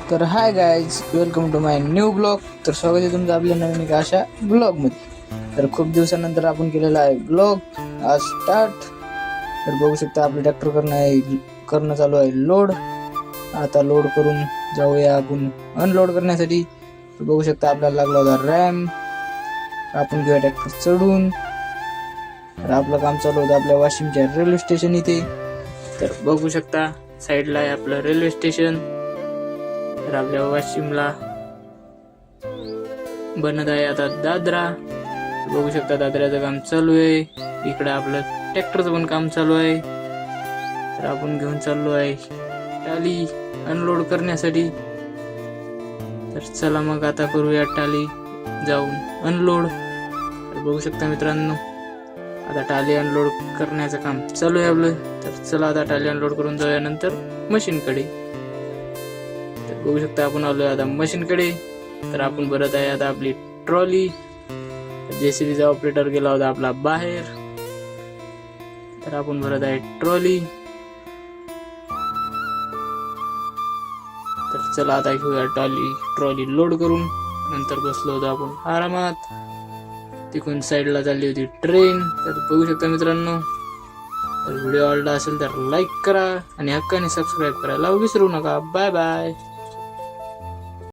तर hi guys, welcome to my new blog. तर स्वागत आहे तुमचं आपल्या नवीन एका अशा ब्लॉगमध्ये. तर खूप दिवसानंतर आपण केलेला आहे ब्लॉग आज स्टार्ट. तर बघू शकता आपलं ट्रॅक्टर करणं चालू आहे लोड. आता लोड करून जाऊया आपण अनलोड करण्यासाठी. तर बघू शकता आपल्याला लागला होता रॅम. आपण घेऊया ट्रॅक्टर चढून. तर आपलं काम चालू होतं आपल्या वाशिमच्या रेल्वे स्टेशन इथे. तर बघू शकता साईडला आहे आपलं रेल्वे स्टेशन. तर आपल्या वाशिमला बनत आहे आता दादरा. बघू शकता दादऱ्याचं काम चालू आहे. इकडे आपलं ट्रॅक्टरचं पण काम चालू आहे. तर आपण घेऊन चाललो आहे टाली अनलोड करण्यासाठी. तर चला मग आता करूया टाली जाऊन अनलोड. तर बघू शकता मित्रांनो आता टाली अनलोड करण्याचं काम चालू आहे आपलं. तर चला आता टाली अनलोड करून जाऊया नंतर मशीनकडे. तर बघू शकता आपण आलोय आता मशीनकडे. तर आपण भरत आहे आता आपली ट्रॉली. जेसीबीचा ऑपरेटर गेला होता आपला बाहेर. तर आपण भरत आहे ट्रॉली. तर चला आता घेऊया ट्रॉली लोड करून. नंतर बसलो होतो आपण आरामात. तिकडून साईडला चालली होती ट्रेन. तर बघू शकता मित्रांनो. तर व्हिडिओ आवडला असेल तर लाईक करा आणि हक्काने सबस्क्राईब करायला विसरू नका. Bye bye.